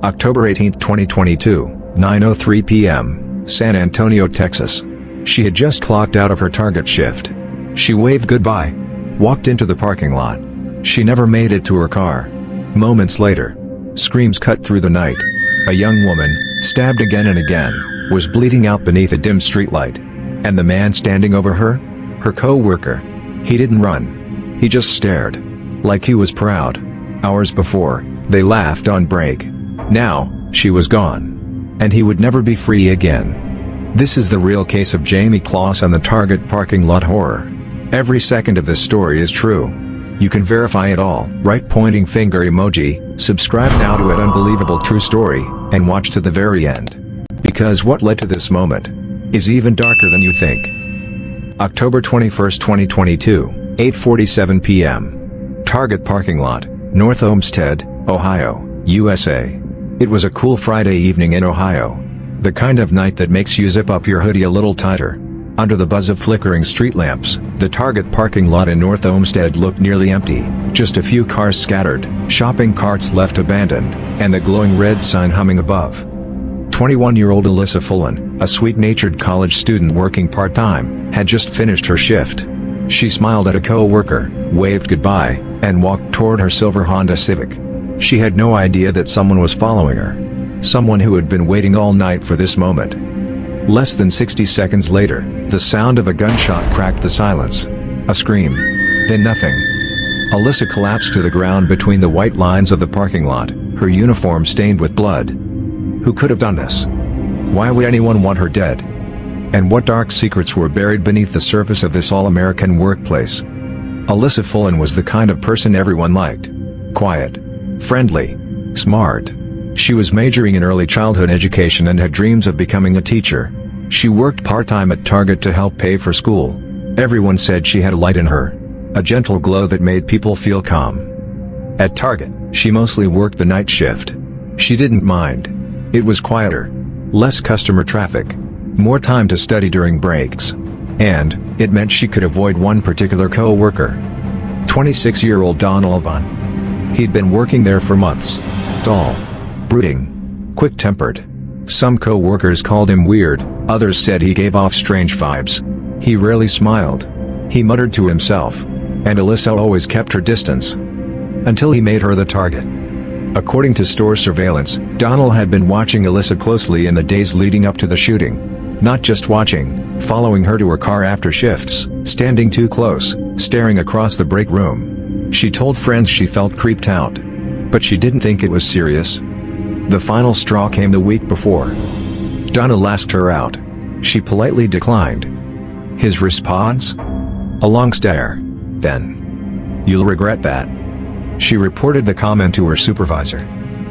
October 18, 2022, 9:03 p.m., San Antonio, Texas. She had just clocked out of her Target shift. She waved goodbye, walked into the parking lot. She never made it to her car. Moments later, screams cut through the night. A young woman, stabbed again and again, was bleeding out beneath a dim streetlight. And the man standing over her? Her co-worker. He didn't run. He just stared. Like he was proud. Hours before, they laughed on break. Now, she was gone. And he would never be free again. This is the real case of Jamie Kloss and the Target parking lot horror. Every second of this story is true. You can verify it all. Right pointing finger emoji. Subscribe now to Unbelievable True Story, and watch to the very end. Because what led to this moment is even darker than you think. October 21, 2022, 8:47 p.m. Target parking lot, North Olmsted, Ohio, USA. It was a cool Friday evening in Ohio. The kind of night that makes you zip up your hoodie a little tighter. Under the buzz of flickering street lamps, the Target parking lot in North Olmsted looked nearly empty. Just a few cars scattered, shopping carts left abandoned, and the glowing red sign humming above. 21-year-old Alyssa Fullen, a sweet-natured college student working part-time, had just finished her shift. She smiled at a co-worker, waved goodbye, and walked toward her silver Honda Civic. She had no idea that someone was following her. Someone who had been waiting all night for this moment. Less than 60 seconds later, the sound of a gunshot cracked the silence. A scream. Then nothing. Alyssa collapsed to the ground between the white lines of the parking lot, her uniform stained with blood. Who could have done this? Why would anyone want her dead? And what dark secrets were buried beneath the surface of this all-American workplace? Alyssa Fullen was the kind of person everyone liked. Quiet. Friendly. Smart. She was majoring in early childhood education and had dreams of becoming a teacher. She worked part-time at Target to help pay for school. Everyone said she had a light in her. A gentle glow that made people feel calm. At Target, she mostly worked the night shift. She didn't mind. It was quieter. Less customer traffic. More time to study during breaks. And, it meant she could avoid one particular co-worker. 26-year-old Donald Vaughn. He'd been working there for months. Tall. Brooding. Quick-tempered. Some co-workers called him weird, others said he gave off strange vibes. He rarely smiled. He muttered to himself. And Alyssa always kept her distance. Until he made her the target. According to store surveillance, Donald had been watching Alyssa closely in the days leading up to the shooting. Not just watching, following her to her car after shifts, standing too close, staring across the break room. She told friends she felt creeped out. But she didn't think it was serious. The final straw came the week before. Donald asked her out. She politely declined. His response? A long stare. Then. You'll regret that. She reported the comment to her supervisor.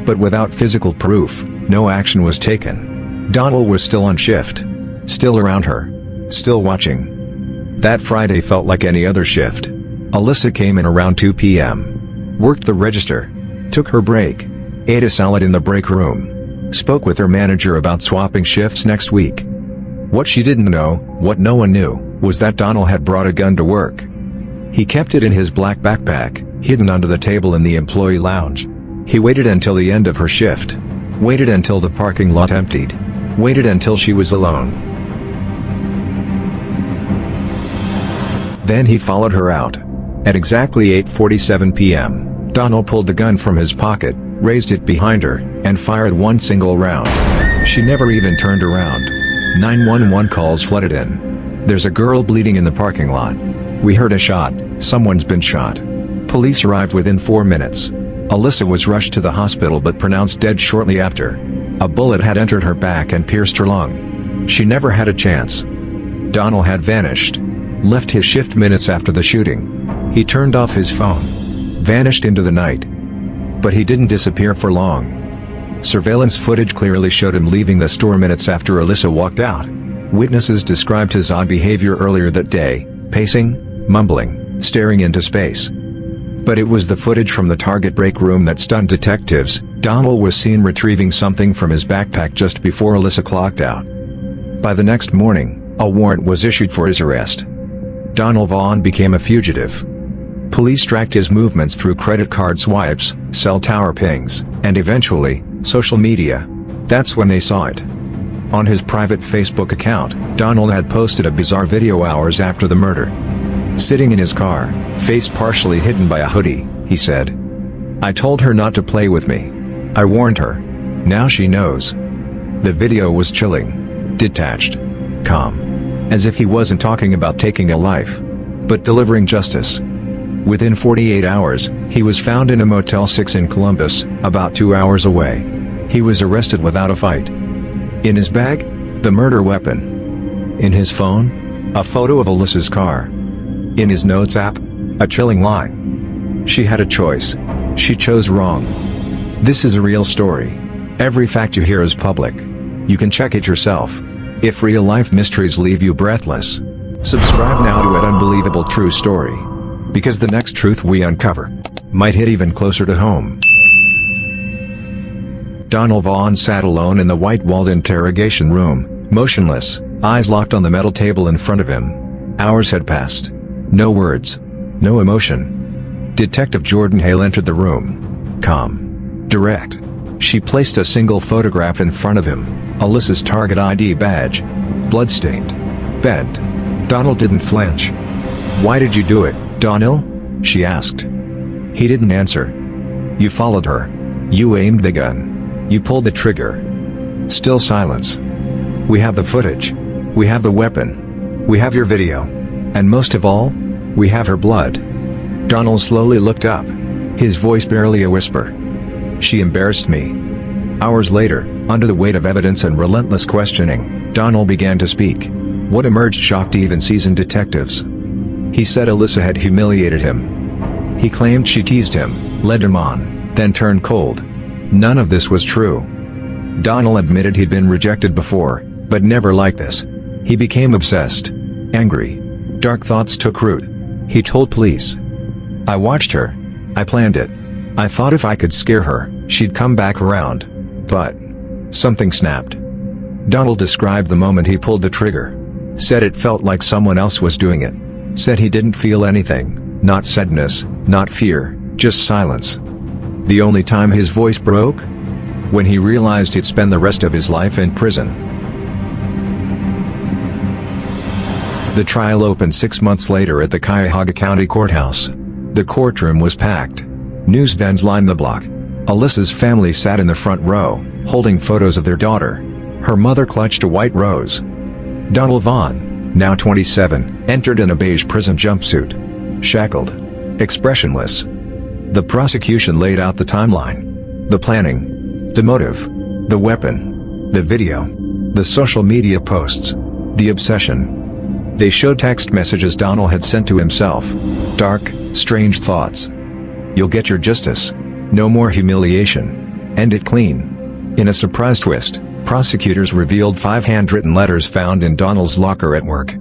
But without physical proof, no action was taken. Donald was still on shift. Still around her. Still watching. That Friday felt like any other shift. Alyssa came in around 2 p.m. Worked the register. Took her break. Ate a salad in the break room. Spoke with her manager about swapping shifts next week. What she didn't know, what no one knew, was that Donald had brought a gun to work. He kept it in his black backpack, hidden under the table in the employee lounge. He waited until the end of her shift. Waited until the parking lot emptied. Waited until she was alone. Then he followed her out. At exactly 8:47 p.m., Donald pulled the gun from his pocket, raised it behind her, and fired one single round. She never even turned around. 911 calls flooded in. There's a girl bleeding in the parking lot. We heard a shot, someone's been shot. Police arrived within 4 minutes. Alyssa was rushed to the hospital but pronounced dead shortly after. A bullet had entered her back and pierced her lung. She never had a chance. Donald had vanished. Left his shift minutes after the shooting. He turned off his phone. Vanished into the night. But he didn't disappear for long. Surveillance footage clearly showed him leaving the store minutes after Alyssa walked out. Witnesses described his odd behavior earlier that day, pacing, mumbling, staring into space. But it was the footage from the Target break room that stunned detectives. Donald was seen retrieving something from his backpack just before Alyssa clocked out. By the next morning, a warrant was issued for his arrest. Donald Vaughn became a fugitive. Police tracked his movements through credit card swipes, cell tower pings, and eventually, Social media. That's when they saw it. On his private Facebook account, Donald had posted a bizarre video hours after the murder. Sitting in his car, face partially hidden by a hoodie, he said, "I told her not to play with me. I warned her. Now she knows." The video was chilling. Detached. Calm. As if he wasn't talking about taking a life, but delivering justice. Within 48 hours, he was found in a Motel 6 in Columbus, about 2 hours away. He was arrested without a fight. In his bag, the murder weapon. In his phone, a photo of Alyssa's car. In his notes app, a chilling line. She had a choice. She chose wrong. This is a real story. Every fact you hear is public. You can check it yourself. If real-life mysteries leave you breathless, subscribe now to an unbelievable true story. Because the next truth we uncover might hit even closer to home. Donald Vaughn sat alone in the white-walled interrogation room, motionless, eyes locked on the metal table in front of him. Hours had passed. No words. No emotion. Detective Jordan Hale entered the room. Calm. Direct. She placed a single photograph in front of him, Alyssa's target ID badge. Bloodstained. Bent. Donald didn't flinch. "Why did you do it, Donald?" she asked. He didn't answer. "You followed her. You aimed the gun. You pulled the trigger." Still silence. "We have the footage. We have the weapon. We have your video. And most of all, we have her blood." Donald slowly looked up. His voice barely a whisper. "She embarrassed me." Hours later, under the weight of evidence and relentless questioning, Donald began to speak. What emerged shocked even seasoned detectives. He said Alyssa had humiliated him. He claimed she teased him, led him on, then turned cold. None of this was true. Donald admitted he'd been rejected before, but never like this. He became obsessed. Angry. Dark thoughts took root. He told police. "I watched her. I planned it. I thought if I could scare her, she'd come back around. But something snapped." Donald described the moment he pulled the trigger. Said it felt like someone else was doing it. Said he didn't feel anything, not sadness, not fear, just silence. The only time his voice broke? When he realized he'd spend the rest of his life in prison. The trial opened 6 months later at the Cuyahoga County Courthouse. The courtroom was packed. News vans lined the block. Alyssa's family sat in the front row, holding photos of their daughter. Her mother clutched a white rose. Donald Vaughn, now 27, entered in a beige prison jumpsuit. Shackled. Expressionless. The prosecution laid out the timeline. The planning. The motive. The weapon. The video. The social media posts. The obsession. They showed text messages Donald had sent to himself. Dark, strange thoughts. "You'll get your justice. No more humiliation. End it clean." In a surprise twist, prosecutors revealed 5 handwritten letters found in Donald's locker at work.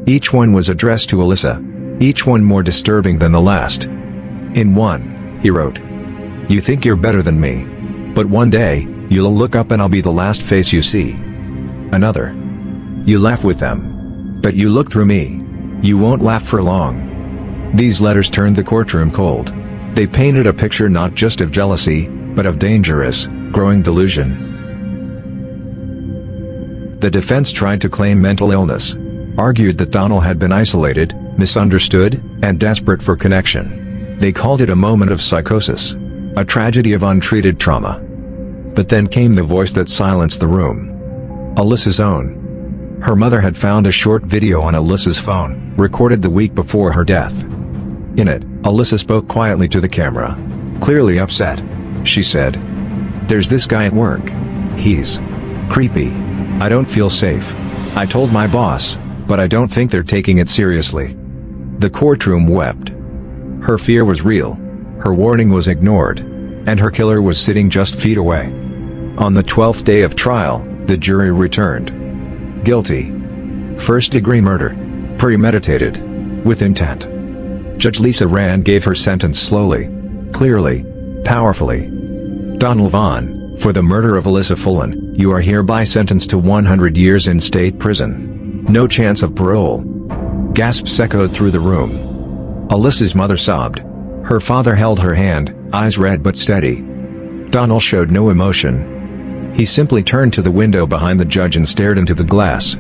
Each one was addressed to Alyssa. Each one more disturbing than the last. In one, he wrote, "You think you're better than me. But one day, you'll look up and I'll be the last face you see." Another, "You laugh with them. But you look through me. You won't laugh for long." These letters turned the courtroom cold. They painted a picture not just of jealousy, but of dangerous, growing delusion. The defense tried to claim mental illness. Argued that Donald had been isolated, misunderstood, and desperate for connection. They called it a moment of psychosis. A tragedy of untreated trauma. But then came the voice that silenced the room. Alyssa's own. Her mother had found a short video on Alyssa's phone, recorded the week before her death. In it, Alyssa spoke quietly to the camera. Clearly upset. She said, "There's this guy at work. He's creepy. I don't feel safe. I told my boss, but I don't think they're taking it seriously." The courtroom wept. Her fear was real. Her warning was ignored. And her killer was sitting just feet away. On the 12th day of trial, the jury returned. Guilty. First-degree murder. Premeditated. With intent. Judge Lisa Rand gave her sentence slowly. Clearly. Powerfully. Donald Vaughn, for the murder of Alyssa Fullen, you are hereby sentenced to 100 years in state prison. No chance of parole. Gasps echoed through the room. Alyssa's mother sobbed. Her father held her hand, eyes red but steady. Donald showed no emotion. He simply turned to the window behind the judge and stared into the glass.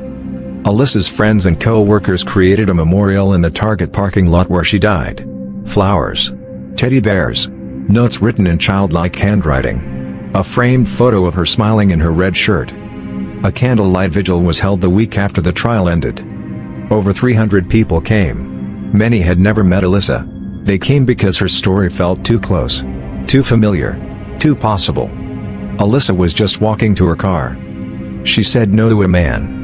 Alyssa's friends and co-workers created a memorial in the Target parking lot where she died. Flowers, teddy bears, notes written in childlike handwriting, a framed photo of her smiling in her red shirt. A candlelight vigil was held the week after the trial ended. Over 300 people came. Many had never met Alyssa. They came because her story felt too close, too familiar, too possible. Alyssa was just walking to her car. She said no to a man.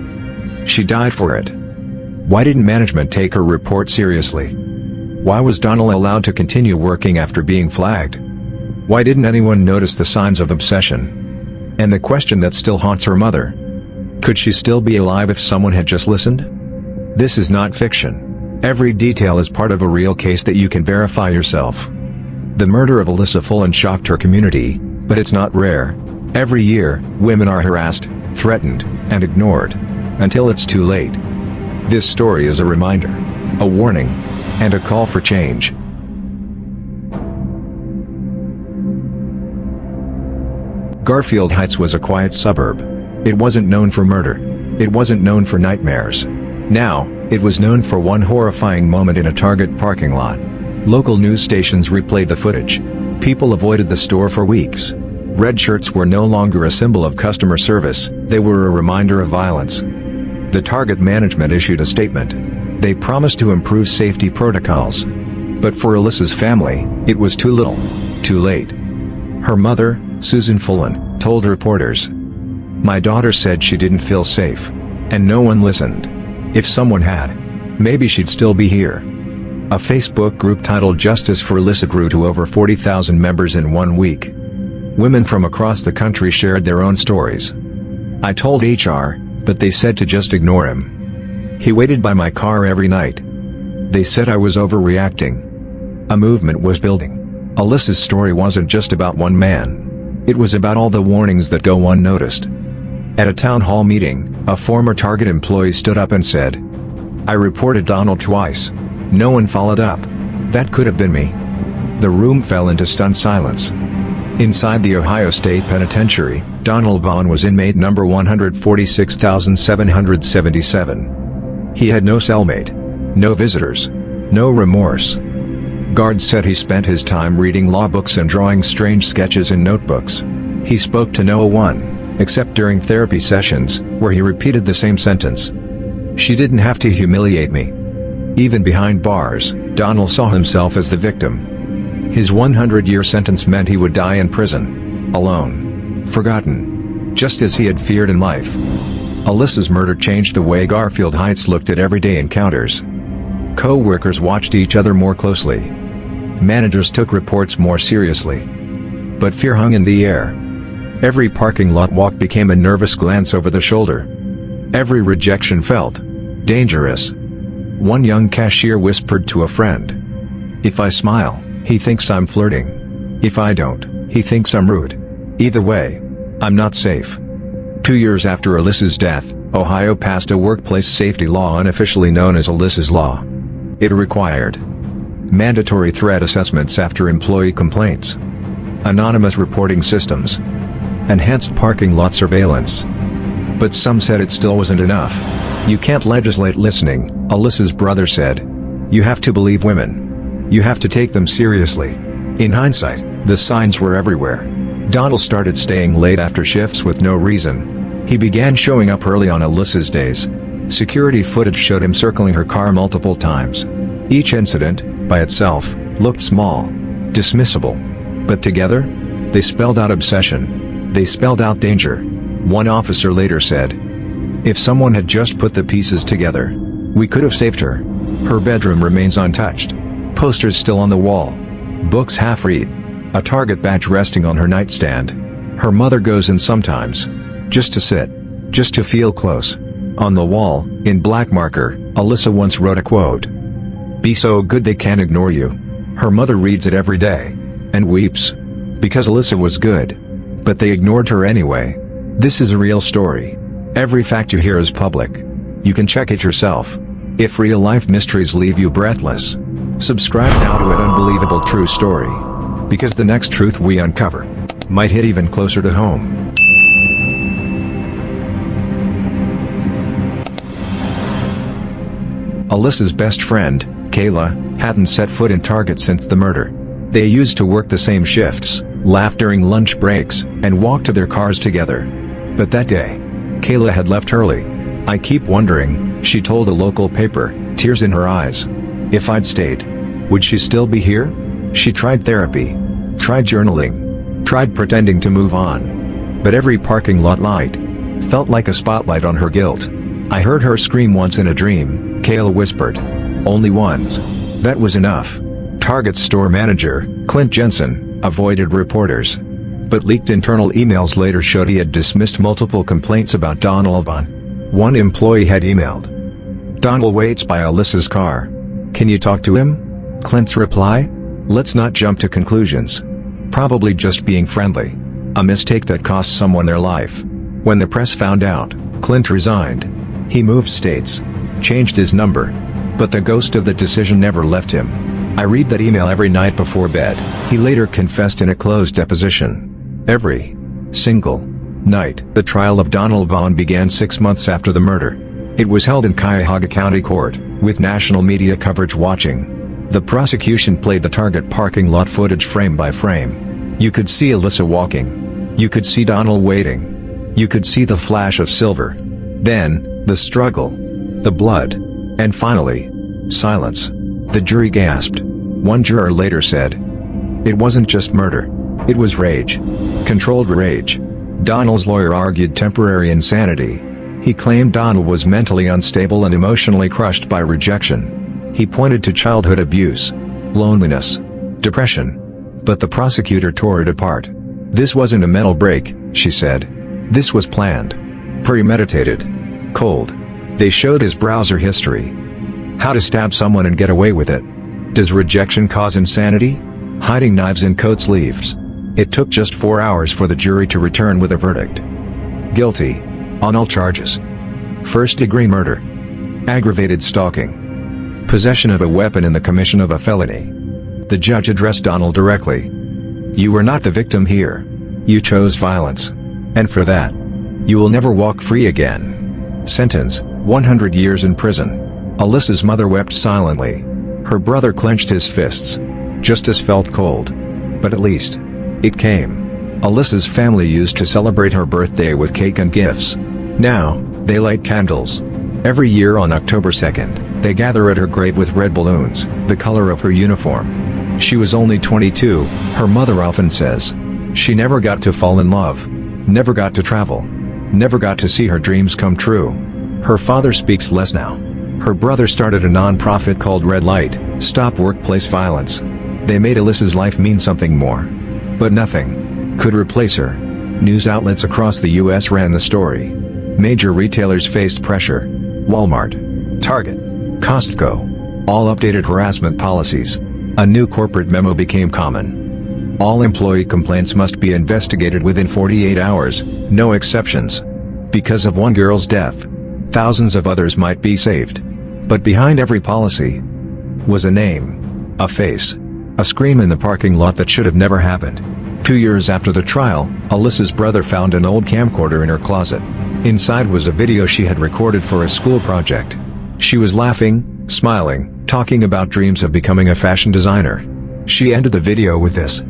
She died for it. Why didn't management take her report seriously? Why was Donald allowed to continue working after being flagged? Why didn't anyone notice the signs of obsession? And the question that still haunts her mother: could she still be alive if someone had just listened? This is not fiction. Every detail is part of a real case that you can verify yourself. The murder of Alyssa Fullen shocked her community, but it's not rare. Every year, women are harassed, threatened, and ignored, until it's too late. This story is a reminder, a warning, and a call for change. Garfield Heights was a quiet suburb. It wasn't known for murder. It wasn't known for nightmares. Now, it was known for one horrifying moment in a Target parking lot. Local news stations replayed the footage. People avoided the store for weeks. Red shirts were no longer a symbol of customer service, they were a reminder of violence. The Target management issued a statement. They promised to improve safety protocols. But for Alyssa's family, it was too little, too late. Her mother, Susan Fullen, told reporters, "My daughter said she didn't feel safe. And no one listened. If someone had, maybe she'd still be here." A Facebook group titled Justice for Alyssa grew to over 40,000 members in 1 week. Women from across the country shared their own stories. "I told HR, but they said to just ignore him. He waited by my car every night. They said I was overreacting." A movement was building. Alyssa's story wasn't just about one man. It was about all the warnings that go unnoticed. At a town hall meeting, a former Target employee stood up and said, "I reported Donald twice. No one followed up. That could have been me." The room fell into stunned silence. Inside the Ohio State Penitentiary, Donald Vaughn was inmate number 146,777. He had no cellmate, no visitors, no remorse. Guards said he spent his time reading law books and drawing strange sketches in notebooks. He spoke to no one, except during therapy sessions, where he repeated the same sentence. "She didn't have to humiliate me." Even behind bars, Donald saw himself as the victim. His 100-year sentence meant he would die in prison, alone, forgotten, just as he had feared in life. Alyssa's murder changed the way Garfield Heights looked at everyday encounters. Co-workers watched each other more closely. Managers took reports more seriously. But fear hung in the air. Every parking lot walk became a nervous glance over the shoulder. Every rejection felt dangerous. One young cashier whispered to a friend, "If I smile, he thinks I'm flirting. If I don't, he thinks I'm rude. Either way, I'm not safe." 2 years after Alyssa's death, Ohio passed a workplace safety law unofficially known as Alyssa's Law. It required mandatory threat assessments after employee complaints, anonymous reporting systems, enhanced parking lot surveillance. But some said it still wasn't enough. "You can't legislate listening," Alyssa's brother said. "You have to believe women. You have to take them seriously." In hindsight, the signs were everywhere. Donald started staying late after shifts with no reason. He began showing up early on Alyssa's days. Security footage showed him circling her car multiple times. Each incident, by itself, looked small, dismissible. But together, they spelled out obsession. They spelled out danger. One officer later said, "If someone had just put the pieces together, we could have saved her." Her bedroom remains untouched. Posters still on the wall. Books half read. A Target badge resting on her nightstand. Her mother goes in sometimes. Just to sit. Just to feel close. On the wall, in black marker, Alyssa once wrote a quote. "Be so good they can't ignore you." Her mother reads it every day. And weeps. Because Alyssa was good. But they ignored her anyway. This is a real story. Every fact you hear is public. You can check it yourself. If real-life mysteries leave you breathless, subscribe now to an unbelievable true story. Because the next truth we uncover might hit even closer to home. Alyssa's best friend, Kayla, hadn't set foot in Target since the murder. They used to work the same shifts, laugh during lunch breaks, and walk to their cars together. But that day, Kayla had left early. "I keep wondering," she told a local paper, tears in her eyes. "If I'd stayed, would she still be here?" She tried therapy, tried journaling, tried pretending to move on. But every parking lot light felt like a spotlight on her guilt. "I heard her scream once in a dream," Kayla whispered. "Only once. That was enough." Target's store manager, Clint Jensen, avoided reporters. But leaked internal emails later showed he had dismissed multiple complaints about Donald Vaughn. One employee had emailed, "Donald waits by Alyssa's car. Can you talk to him?" Clint's reply? "Let's not jump to conclusions. Probably just being friendly. A mistake that cost someone their life." When the press found out, Clint resigned. He moved states, changed his number. But the ghost of the decision never left him. "I read that email every night before bed," he later confessed in a closed deposition. Every single night. The trial of Donald Vaughn began 6 months after the murder. It was held in Cuyahoga County Court, with national media coverage watching. The prosecution played the Target parking lot footage frame by frame. You could see Alyssa walking. You could see Donald waiting. You could see the flash of silver. Then, the struggle. The blood. And finally, silence. The jury gasped. One juror later said, "It wasn't just murder. It was rage. Controlled rage." Donald's lawyer argued temporary insanity. He claimed Donald was mentally unstable and emotionally crushed by rejection. He pointed to childhood abuse, loneliness, depression. But the prosecutor tore it apart. "This wasn't a mental break," she said. "This was planned. Premeditated. Cold." They showed his browser history. How to stab someone and get away with it. Does rejection cause insanity? Hiding knives in coat sleeves. It took just 4 hours for the jury to return with a verdict. Guilty. On all charges. First-degree murder. Aggravated stalking. Possession of a weapon and the commission of a felony. The judge addressed Donald directly. "You were not the victim here. You chose violence. And for that, you will never walk free again." Sentence, 100 years in prison. Alyssa's mother wept silently. Her brother clenched his fists. Justice felt cold. But at least, it came. Alyssa's family used to celebrate her birthday with cake and gifts. Now, they light candles. Every year on October 2nd, they gather at her grave with red balloons, the color of her uniform. She was only 22, her mother often says. She never got to fall in love. Never got to travel. Never got to see her dreams come true. Her father speaks less now. Her brother started a non-profit called Red Light, Stop Workplace Violence. They made Alyssa's life mean something more. But nothing could replace her. News outlets across the U.S. ran the story. Major retailers faced pressure. Walmart, Target, Costco, all updated harassment policies. A new corporate memo became common. All employee complaints must be investigated within 48 hours, no exceptions. Because of one girl's death, thousands of others might be saved. But behind every policy was a name, a face, a scream in the parking lot that should have never happened. 2 years after the trial, Alyssa's brother found an old camcorder in her closet. Inside was a video she had recorded for a school project. She was laughing, smiling, talking about dreams of becoming a fashion designer. She ended the video with this: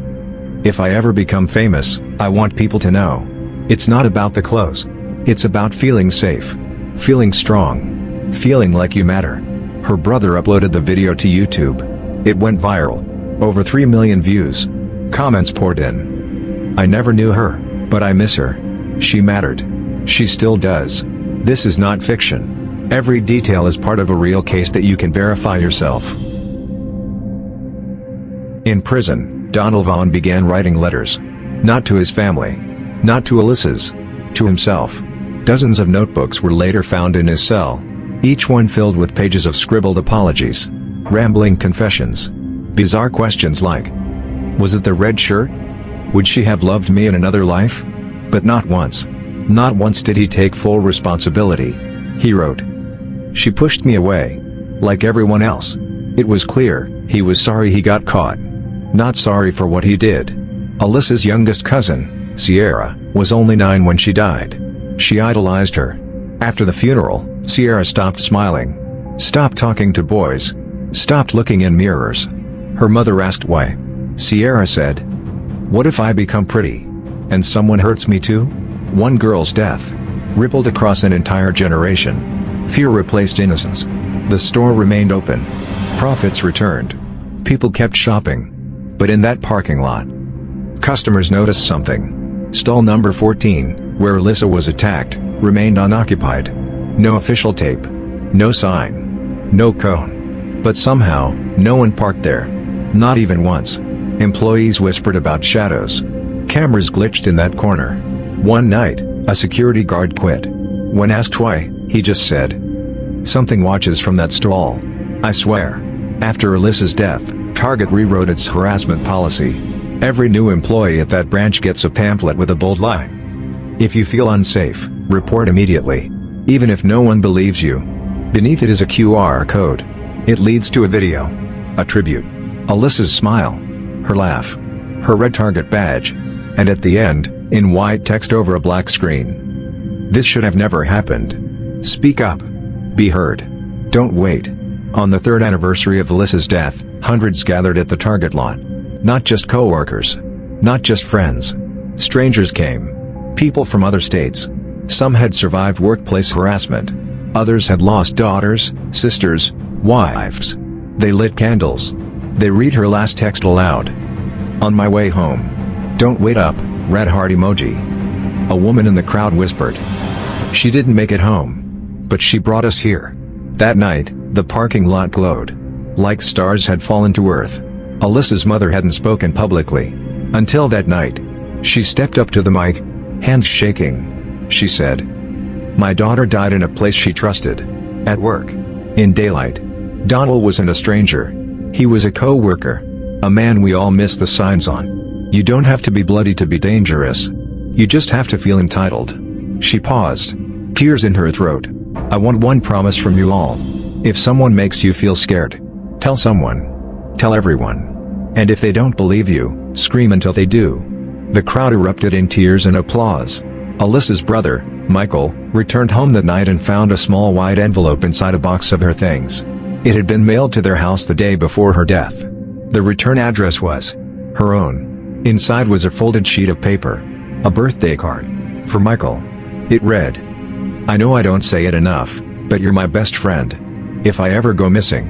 "If I ever become famous, I want people to know. It's not about the clothes. It's about feeling safe. Feeling strong. Feeling like you matter." Her brother uploaded the video to YouTube. It went viral. Over 3 million views. Comments poured in. "I never knew her, but I miss her. She mattered. She still does." This is not fiction. Every detail is part of a real case that you can verify yourself. In prison, Donald Vaughn began writing letters. Not to his family. Not to Alyssa's. To himself. Dozens of notebooks were later found in his cell. Each one filled with pages of scribbled apologies. Rambling confessions. Bizarre questions like, was it the red shirt? Would she have loved me in another life? But not once. Not once did he take full responsibility. He wrote, "She pushed me away. Like everyone else. It was clear, he was sorry he got caught. Not sorry for what he did. Alyssa's youngest cousin, Sierra, was only 9 when she died. She idolized her. After the funeral, Sierra stopped smiling. Stopped talking to boys. Stopped looking in mirrors. Her mother asked why. Sierra said, "What if I become pretty? And someone hurts me too?" One girl's death rippled across an entire generation. Fear replaced innocence. The store remained open. Profits returned. People kept shopping. But in that parking lot, customers noticed something. Stall number 14, where Alyssa was attacked, remained unoccupied. No official tape. No sign. No cone. But somehow, no one parked there. Not even once. Employees whispered about shadows. Cameras glitched in that corner. One night, a security guard quit. When asked why, he just said, "Something watches from that stall. I swear." After Alyssa's death, Target rewrote its harassment policy. Every new employee at that branch gets a pamphlet with a bold line. "If you feel unsafe, report immediately. Even if no one believes you." Beneath it is a QR code. It leads to a video. A tribute. Alyssa's smile. Her laugh. Her red Target badge. And at the end, in white text over a black screen, "This should have never happened. Speak up. Be heard. Don't wait." On the 3rd anniversary of Alyssa's death, hundreds gathered at the Target lot. Not just co-workers. Not just friends. Strangers came. People from other states. Some had survived workplace harassment. Others had lost daughters, sisters, wives. They lit candles. They read her last text aloud. "On my way home. Don't wait up, red heart emoji." A woman in the crowd whispered. "She didn't make it home. But she brought us here." That night, the parking lot glowed. Like stars had fallen to earth. Alyssa's mother hadn't spoken publicly. Until that night. She stepped up to the mic, hands shaking. She said, "My daughter died in a place she trusted. At work. In daylight." Donald wasn't a stranger. He was a co-worker. A man we all miss the signs on. You don't have to be bloody to be dangerous. You just have to feel entitled. She paused. Tears in her throat. "I want one promise from you all. If someone makes you feel scared, tell someone. Tell everyone. And if they don't believe you, scream until they do." The crowd erupted in tears and applause. Alyssa's brother, Michael, returned home that night and found a small white envelope inside a box of her things. It had been mailed to their house the day before her death. The return address was her own. Inside was a folded sheet of paper. A birthday card. For Michael. It read, "I know I don't say it enough, but you're my best friend. If I ever go missing,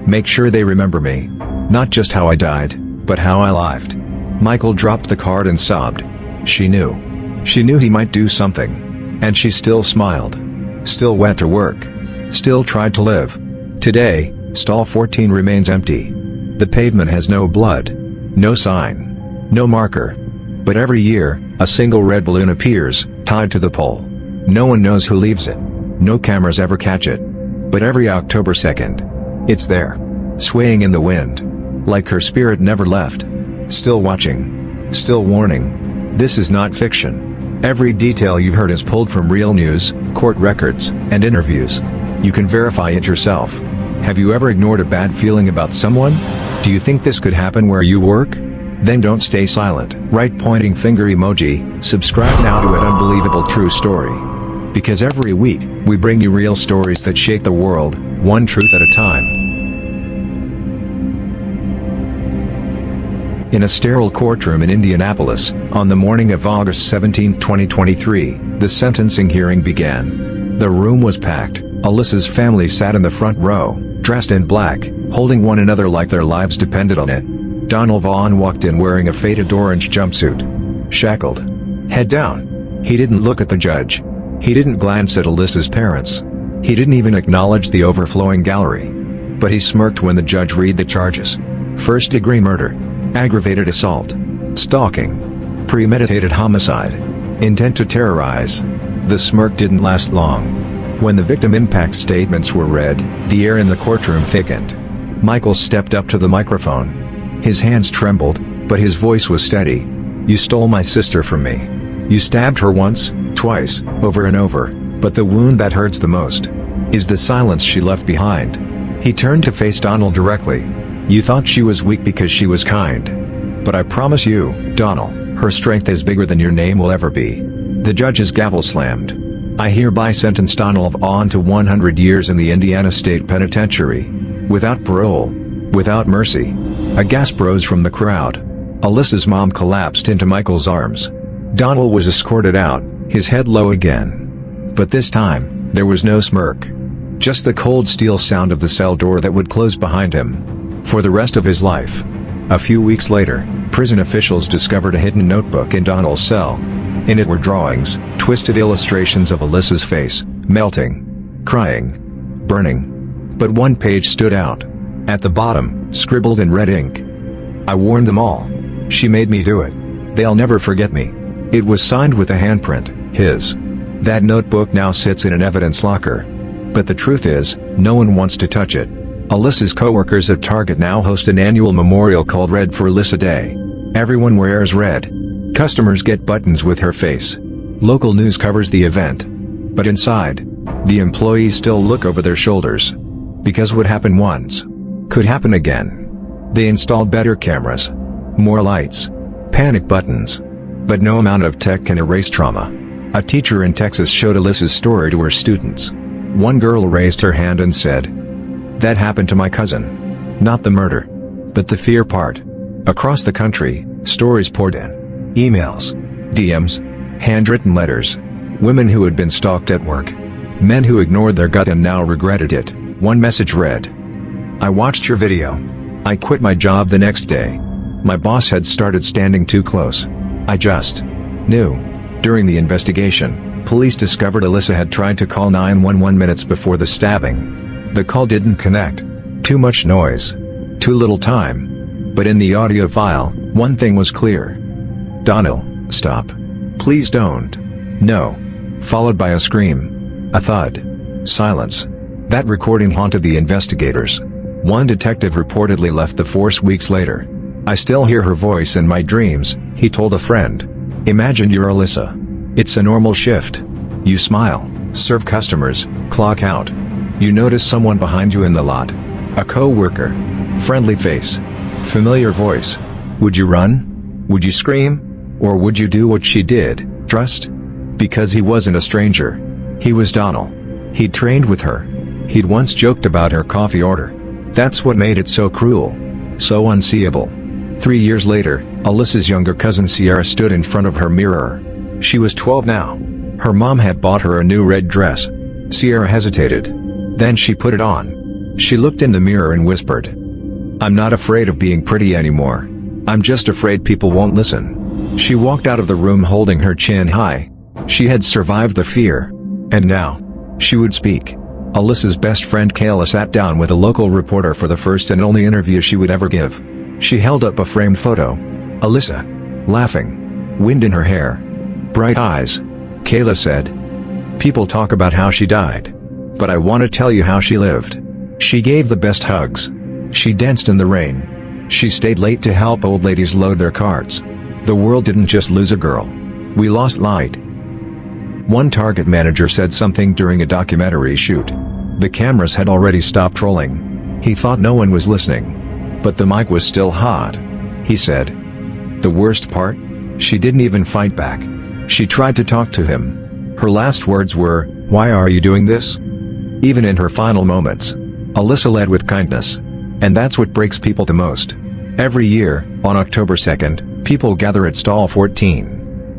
make sure they remember me. Not just how I died, but how I lived." Michael dropped the card and sobbed. She knew. She knew he might do something. And she still smiled. Still went to work. Still tried to live. Today, stall 14 remains empty. The pavement has no blood. No sign. No marker. But every year, a single red balloon appears, tied to the pole. No one knows who leaves it. No cameras ever catch it. But every October 2nd, it's there. Swaying in the wind. Like her spirit never left. Still watching. Still warning. This is not fiction. Every detail you've heard is pulled from real news, court records, and interviews. You can verify it yourself. Have you ever ignored a bad feeling about someone? Do you think this could happen where you work? Then don't stay silent. Right pointing finger emoji. Subscribe now to an unbelievable true story. Because every week, we bring you real stories that shake the world, one truth at a time. In a sterile courtroom in Indianapolis, on the morning of August 17, 2023, the sentencing hearing began. The room was packed. Alyssa's family sat in the front row, dressed in black, holding one another like their lives depended on it. Donald Vaughn walked in wearing a faded orange jumpsuit. Shackled. Head down. He didn't look at the judge. He didn't glance at Alyssa's parents. He didn't even acknowledge the overflowing gallery. But he smirked when the judge read the charges. First-degree murder. Aggravated assault. Stalking. Premeditated homicide. Intent to terrorize. The smirk didn't last long. When the victim impact statements were read, the air in the courtroom thickened. Michael stepped up to the microphone. His hands trembled, but his voice was steady. "You stole my sister from me. You stabbed her once, twice, over and over, but the wound that hurts the most is the silence she left behind." He turned to face Donald directly. "You thought she was weak because she was kind. But I promise you, Donald, her strength is bigger than your name will ever be." The judge's gavel slammed. "I hereby sentence Donald on to 100 years in the Indiana State Penitentiary. Without parole. Without mercy." A gasp rose from the crowd. Alyssa's mom collapsed into Michael's arms. Donald was escorted out, his head low again. But this time, there was no smirk. Just the cold steel sound of the cell door that would close behind him. For the rest of his life. A few weeks later, prison officials discovered a hidden notebook in Donald's cell. In it were drawings, twisted illustrations of Alyssa's face, melting, crying, burning. But one page stood out. At the bottom, scribbled in red ink. "I warned them all. She made me do it. They'll never forget me." It was signed with a handprint, his. That notebook now sits in an evidence locker. But the truth is, no one wants to touch it. Alyssa's co-workers at Target now host an annual memorial called Red for Alyssa Day. Everyone wears red. Customers get buttons with her face. Local news covers the event. But inside, the employees still look over their shoulders. Because what happened once could happen again. They installed better cameras, more lights, panic buttons. But no amount of tech can erase trauma. A teacher in Texas showed Alyssa's story to her students. One girl raised her hand and said, "That happened to my cousin. Not the murder, but the fear part." Across the country, stories poured in. Emails, DMs, handwritten letters. Women who had been stalked at work. Men who ignored their gut and now regretted it. One message read, "I watched your video. I quit my job the next day. My boss had started standing too close. I just knew." During the investigation, police discovered Alyssa had tried to call 911 minutes before the stabbing. The call didn't connect. Too much noise. Too little time. But in the audio file, one thing was clear. "Donald, stop. Please don't. No." Followed by a scream. A thud. Silence. That recording haunted the investigators. One detective reportedly left the force weeks later. "I still hear her voice in my dreams," he told a friend. Imagine you're Alyssa. It's a normal shift. You smile, serve customers, clock out. You notice someone behind you in the lot. A co-worker. Friendly face. Familiar voice. Would you run? Would you scream? Or would you do what she did, trust? Because he wasn't a stranger. He was Donald. He'd trained with her. He'd once joked about her coffee order. That's what made it so cruel. So unseeable. 3 years later, Alyssa's younger cousin Sierra stood in front of her mirror. She was 12 now. Her mom had bought her a new red dress. Sierra hesitated. Then she put it on. She looked in the mirror and whispered, "I'm not afraid of being pretty anymore. I'm just afraid people won't listen." She walked out of the room holding her chin high. She had survived the fear. And now, she would speak. Alyssa's best friend Kayla sat down with a local reporter for the first and only interview she would ever give. She held up a framed photo. Alyssa. Laughing. Wind in her hair. Bright eyes. Kayla said, "People talk about how she died. But I want to tell you how she lived. She gave the best hugs. She danced in the rain. She stayed late to help old ladies load their carts. The world didn't just lose a girl. We lost light." One Target manager said something during a documentary shoot. The cameras had already stopped rolling. He thought no one was listening. But the mic was still hot. He said, "The worst part? She didn't even fight back. She tried to talk to him. Her last words were, 'Why are you doing this?'" Even in her final moments, Alyssa led with kindness. And that's what breaks people the most. Every year, on October 2nd, people gather at Stall 14.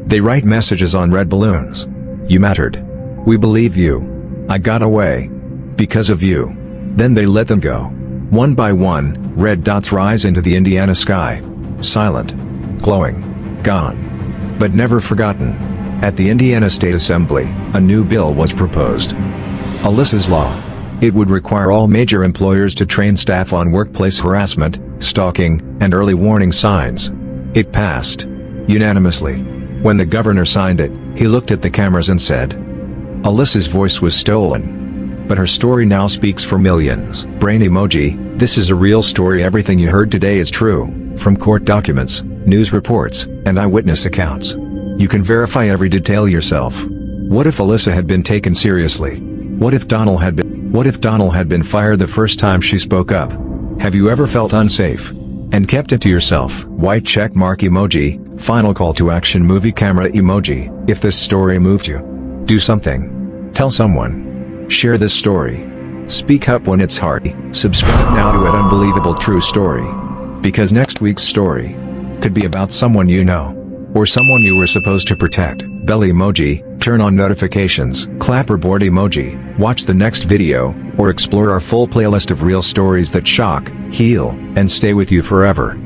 They write messages on red balloons. "You mattered. We believe you. I got away. Because of you." Then they let them go. One by one, red dots rise into the Indiana sky. Silent. Glowing. Gone. But never forgotten. At the Indiana State Assembly, a new bill was proposed. Alyssa's Law. It would require all major employers to train staff on workplace harassment, stalking, and early warning signs. It passed. Unanimously. When the governor signed it, he looked at the cameras and said, Alyssa's voice was stolen. But her story now speaks for millions. Brain emoji. This is a real story. Everything you heard today is true, from court documents, news reports, and eyewitness accounts. You can verify every detail yourself. What if Alyssa had been taken seriously? What if Donald had been fired the first time she spoke up? Have you ever felt unsafe? and kept it to yourself. White check mark emoji, final call to action movie camera emoji. If this story moved you, do something. Tell someone. Share this story. Speak up when it's hard. Subscribe now to an unbelievable true story. Because next week's story could be about someone you know, or someone you were supposed to protect. Bell emoji, turn on notifications. Clapperboard emoji, watch the next video, or explore our full playlist of real stories that shock, heal, and stay with you forever.